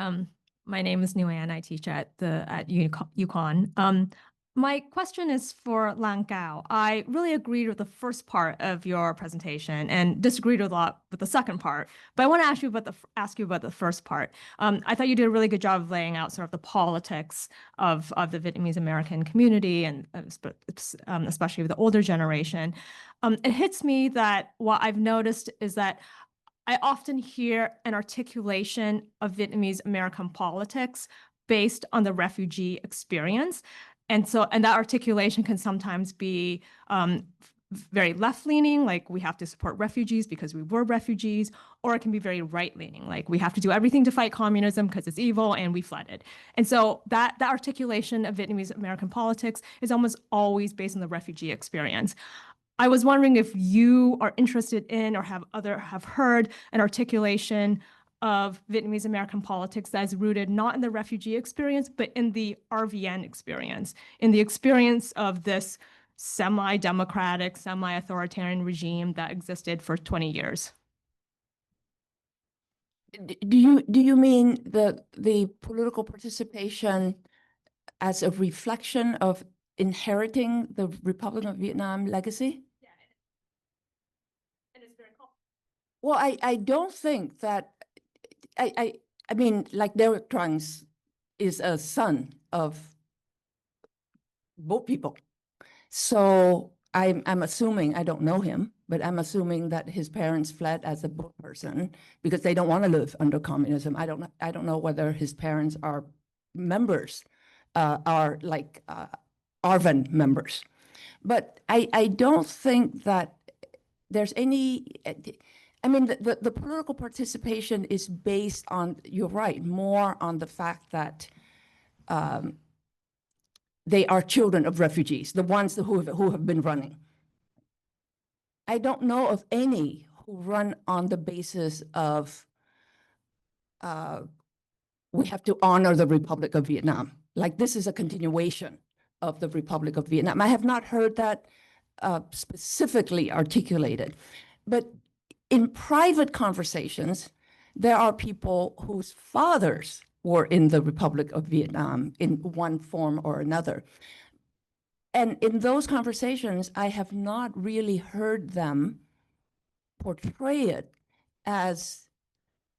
my name is Nguyen. I teach at UConn. My question is for Lan Cao. I really agreed with the first part of your presentation and disagreed a lot with the second part. But I want to ask you about the first part. I thought you did a really good job of laying out sort of the politics of the Vietnamese American community, and especially with the older generation. It hits me that what I've noticed is that I often hear an articulation of Vietnamese American politics based on the refugee experience. And that articulation can sometimes be very left-leaning, like we have to support refugees because we were refugees, or it can be very right-leaning, like we have to do everything to fight communism because it's evil and we flooded. And so that articulation of Vietnamese American politics is almost always based on the refugee experience. I was wondering if you are interested in or have heard an articulation of Vietnamese American politics that is rooted not in the refugee experience, but in the RVN experience, in the experience of this semi-democratic, semi-authoritarian regime that existed for 20 years. Do you mean the political participation as a reflection of inheriting the Republic of Vietnam legacy? Yeah. And it's very cool. Well, I don't think that, I mean, like Derek Trunks is a son of boat people. So I'm assuming, I don't know him, but I'm assuming that his parents fled as a boat person because they don't want to live under communism. I don't know whether his parents are members, are like ARVN members. But I don't think that there's any, I mean, the political participation is based on, you're right, more on the fact that they are children of refugees, the ones who have been running. I don't know of any who run on the basis of we have to honor the Republic of Vietnam. Like this is a continuation of the Republic of Vietnam. I have not heard that specifically articulated. But in private conversations, there are people whose fathers were in the Republic of Vietnam in one form or another. And in those conversations, I have not really heard them portray it as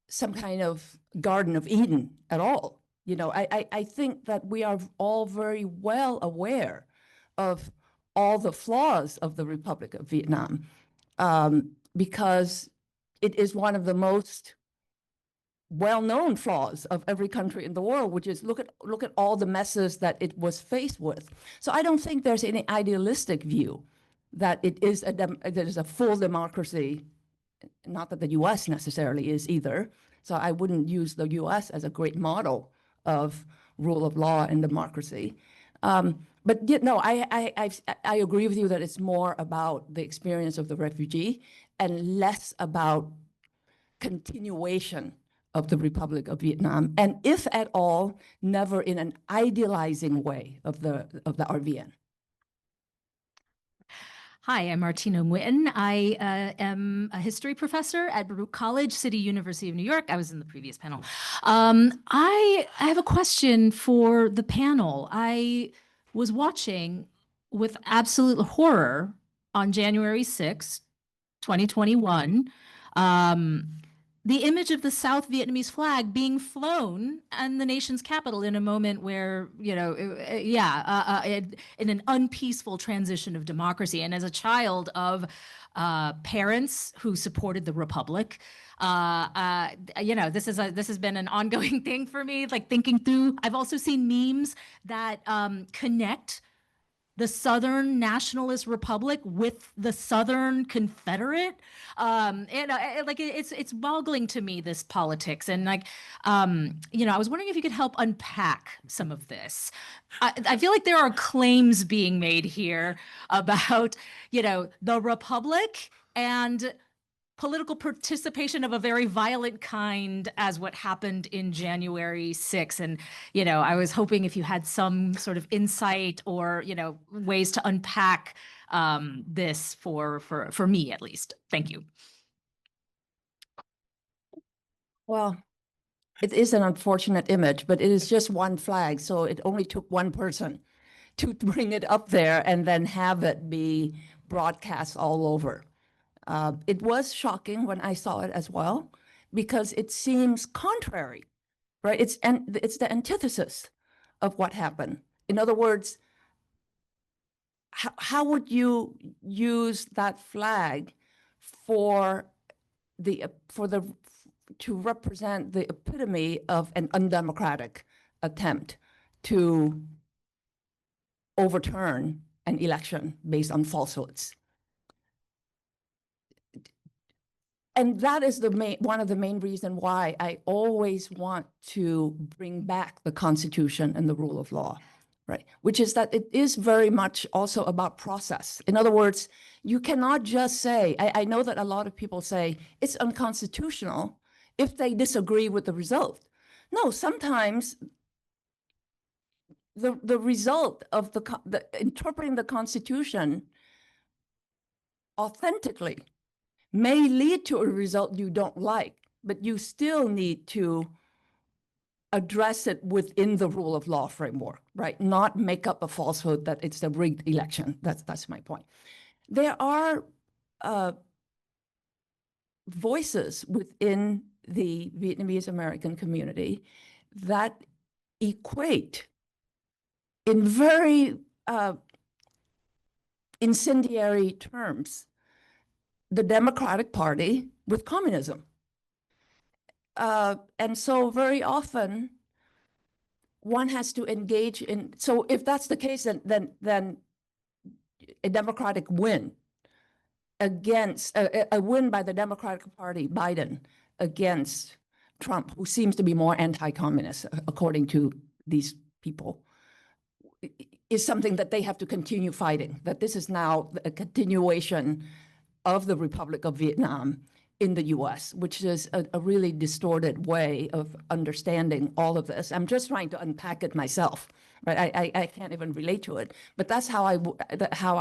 some kind of Garden of Eden at all. You know, I think that we are all very well aware of all the flaws of the Republic of Vietnam because it is one of the most well-known flaws of every country in the world, which is look at all the messes that it was faced with. So I don't think there's any idealistic view that it is a full democracy, not that the US necessarily is either. So I wouldn't use the US as a great model of rule of law and democracy. But you know, I agree with you that it's more about the experience of the refugee and less about continuation of the Republic of Vietnam, and if at all, never in an idealizing way of the RVN. Hi, I'm Martina Nguyen. I am a history professor at Baruch College, City University of New York. I was in the previous panel. I have a question for the panel. I was watching with absolute horror on January 6th, 2021, the image of the South Vietnamese flag being flown in the nation's capital in a moment where, in an unpeaceful transition of democracy. And as a child of parents who supported the Republic, this has been an ongoing thing for me, like thinking through. I've also seen memes that connect the Southern Nationalist Republic with the Southern Confederate. It's boggling to me, this politics. And I was wondering if you could help unpack some of this. I feel like there are claims being made here about, the Republic and political participation of a very violent kind, as what happened in January 6th. And, I was hoping if you had some sort of insight or, ways to unpack this for me, at least. Thank you. Well, it is an unfortunate image, but it is just one flag. So it only took one person to bring it up there and then have it be broadcast all over. It was shocking when I saw it as well, because it seems contrary, right? It's the antithesis of what happened. In other words, how would you use that flag to represent the epitome of an undemocratic attempt to overturn an election based on falsehoods? And that is one of the main reasons why I always want to bring back the Constitution and the rule of law, right? Which is that it is very much also about process. In other words, you cannot just say, I know that a lot of people say it's unconstitutional if they disagree with the result. No, sometimes the result of interpreting the Constitution authentically may lead to a result you don't like, but you still need to address it within the rule of law framework, right? Not make up a falsehood that it's a rigged election. That's my point. There are voices within the Vietnamese American community that equate in very incendiary terms the Democratic Party with communism. And so very often one has to engage in, so if that's the case, then a Democratic win against, a win by the Democratic Party, Biden, against Trump, who seems to be more anti-communist, according to these people, is something that they have to continue fighting, that this is now a continuation of the Republic of Vietnam in the US, which is a really distorted way of understanding all of this. I'm just trying to unpack it myself, right? I can't even relate to it, but that's how I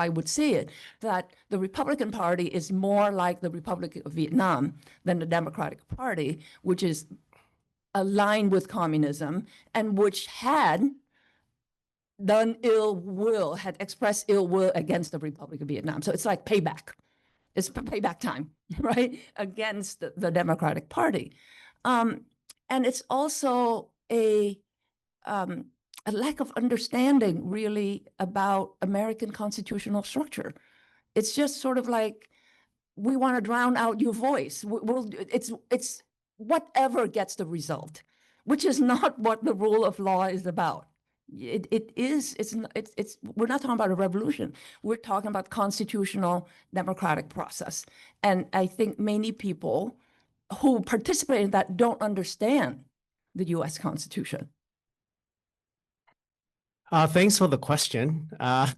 would see it, that the Republican Party is more like the Republic of Vietnam than the Democratic Party, which is aligned with communism and which had done ill will, had expressed ill will against the Republic of Vietnam. So it's like payback. It's payback time, right, against the Democratic Party. And it's also a lack of understanding, really, about American constitutional structure. It's just sort of like, we want to drown out your voice. It's whatever gets the result, which is not what the rule of law is about. We're not talking about a revolution. We're talking about constitutional democratic process. And I think many people who participate in that don't understand the US Constitution. Thanks for the question. I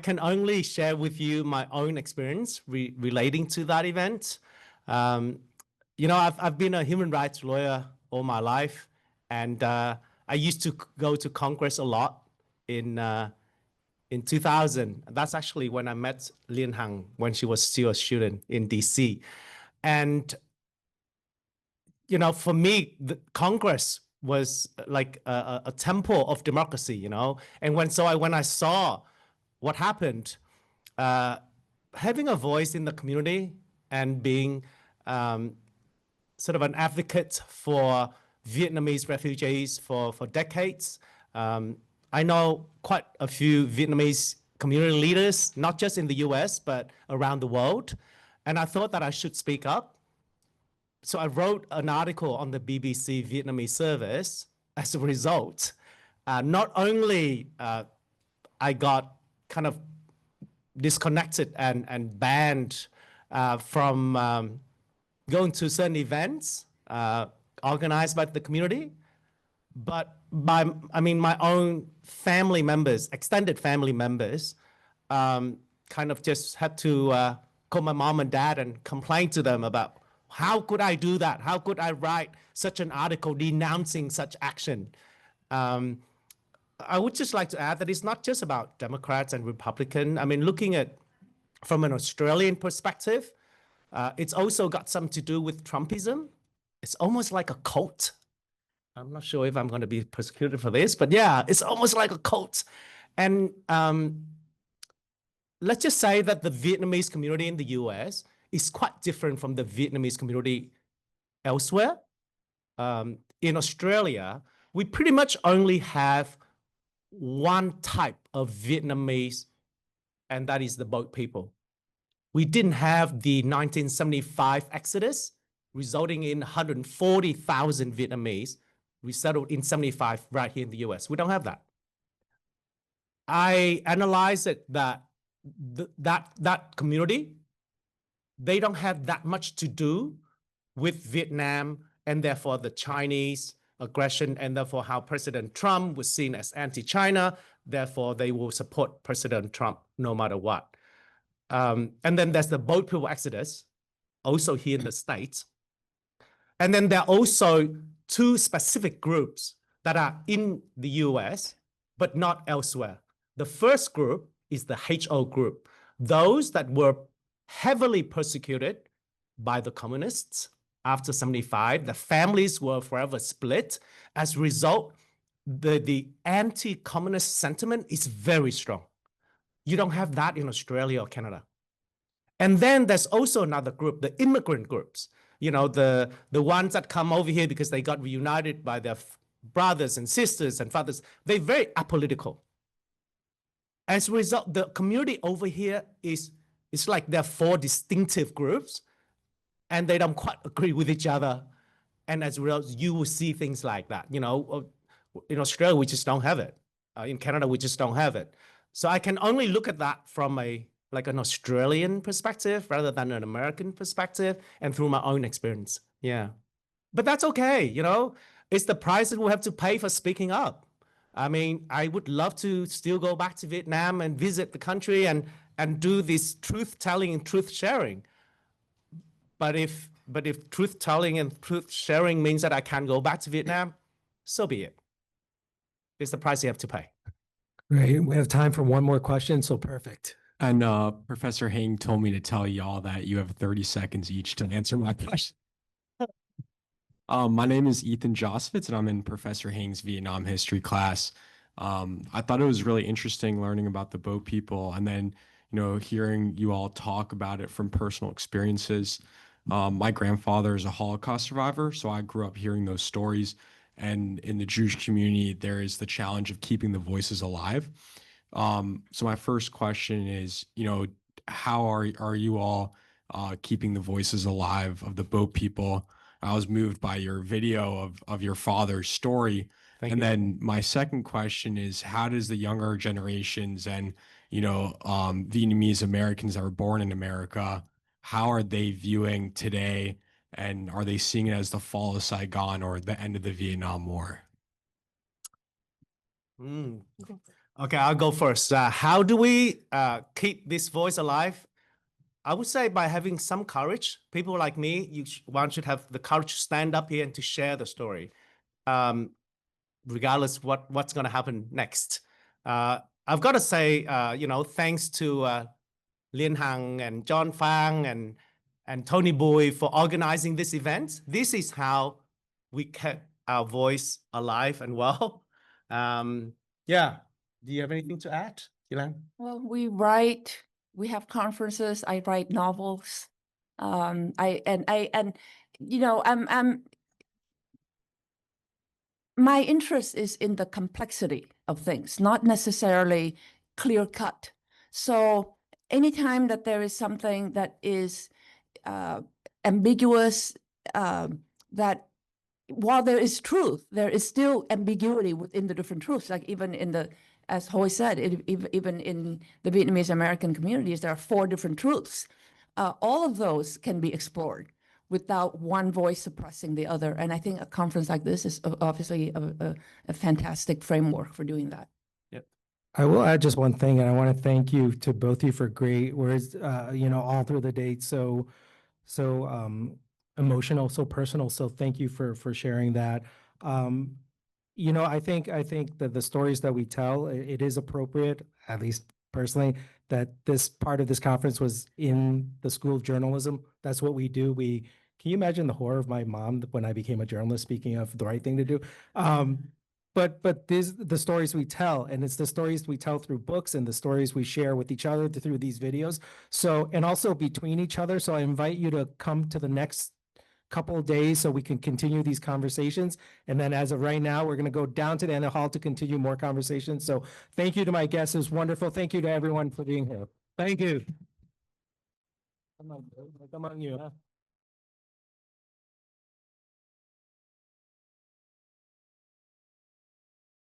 can only share with you my own experience relating to that event. I've been a human rights lawyer all my life, and I used to go to Congress a lot in in 2000. That's actually when I met Liên Hằng when she was still a student in DC. And, you know, for me, the Congress was like a temple of democracy, you know. And when I saw what happened, having a voice in the community and being sort of an advocate for Vietnamese refugees for decades. I know quite a few Vietnamese community leaders, not just in the US, but around the world. And I thought that I should speak up. So I wrote an article on the BBC Vietnamese service. As a result, not only I got kind of disconnected and banned from going to certain events organized by the community, but my own family members, extended family members, kind of just had to call my mom and dad and complain to them about how could I do that? How could I write such an article denouncing such action? I would just like to add that it's not just about Democrats and Republicans. I mean, looking at from an Australian perspective, it's also got something to do with Trumpism. It's almost like a cult. I'm not sure if I'm going to be persecuted for this, but yeah, it's almost like a cult. And let's just say that the Vietnamese community in the US is quite different from the Vietnamese community elsewhere. In Australia, we pretty much only have one type of Vietnamese, and that is the boat people. We didn't have the 1975 exodus, resulting in 140,000 Vietnamese resettled in 75 right here in the US. We don't have that. I analyzed it that that community, they don't have that much to do with Vietnam and therefore the Chinese aggression and therefore how President Trump was seen as anti-China. Therefore, they will support President Trump no matter what. And then there's the boat people exodus, also here in the States. And then there are also two specific groups that are in the US, but not elsewhere. The first group is the HO group, those that were heavily persecuted by the communists after 75. The families were forever split. As a result, the anti-communist sentiment is very strong. You don't have that in Australia or Canada. And then there's also another group, the immigrant groups, you know, the ones that come over here because they got reunited by their brothers and sisters and fathers. They're very apolitical. As a result, the community over here it's like there are four distinctive groups and they don't quite agree with each other. And as a result, you will see things like that. You know, in Australia, we just don't have it. In Canada, we just don't have it. So I can only look at that from an Australian perspective rather than an American perspective and through my own experience. Yeah. But that's okay, you know, it's the price that we have to pay for speaking up. I mean, I would love to still go back to Vietnam and visit the country and do this truth-telling and truth-sharing. But if truth-telling and truth-sharing means that I can't go back to Vietnam, so be it. It's the price you have to pay. Great. We have time for one more question, so perfect. And Professor Heng told me to tell y'all that you have 30 seconds each to answer my question. My name is Ethan Josvitz, and I'm in Professor Heng's Vietnam history class. I thought it was really interesting learning about the boat people and then, you know, hearing you all talk about it from personal experiences. My grandfather is a Holocaust survivor, so I grew up hearing those stories. And in the Jewish community, there is the challenge of keeping the voices alive. So my first question is, you know, how are you all keeping the voices alive of the boat people? I was moved by your video of your father's story. Thank and you. then my second question is, how does the younger generations and, you know, Vietnamese Americans that were born in America, how are they viewing today? And are they seeing it as the fall of Saigon or the end of the Vietnam War? Okay, I'll go first. How do we keep this voice alive? I would say by having some courage. People like me, one should have the courage to stand up here and to share the story, regardless what's going to happen next. I've got to say, thanks to Liên Hằng and John Fang and Tony Bui for organizing this event. This is how we kept our voice alive and well. Yeah. Do you have anything to add, Yilan? Well, we have conferences, I write novels. My interest is in the complexity of things, not necessarily clear cut. So anytime that there is something that is ambiguous, that while there is truth, there is still ambiguity within the different truths. Like even as Hoi said, even in the Vietnamese American communities, there are 4 different truths. All of those can be explored without one voice suppressing the other. And I think a conference like this is obviously a fantastic framework for doing that. I will add just one thing, and I want to thank you to both of you for great words, all through the date. So emotional, so personal. So thank you for sharing that. I think that the stories that we tell, it is appropriate, at least personally, that this part of this conference was in the School of Journalism. That's what we do. Can you imagine the horror of my mom when I became a journalist, speaking of the right thing to do? But the stories we tell, and it's the stories we tell through books and the stories we share with each other through these videos. So, and also between each other. So I invite you to come to the next couple of days so we can continue these conversations. And then as of right now, we're going to go down to the end of the hall to continue more conversations. So thank you to my guests. It was wonderful. Thank you to everyone for being here. Thank you. Come on you. Huh?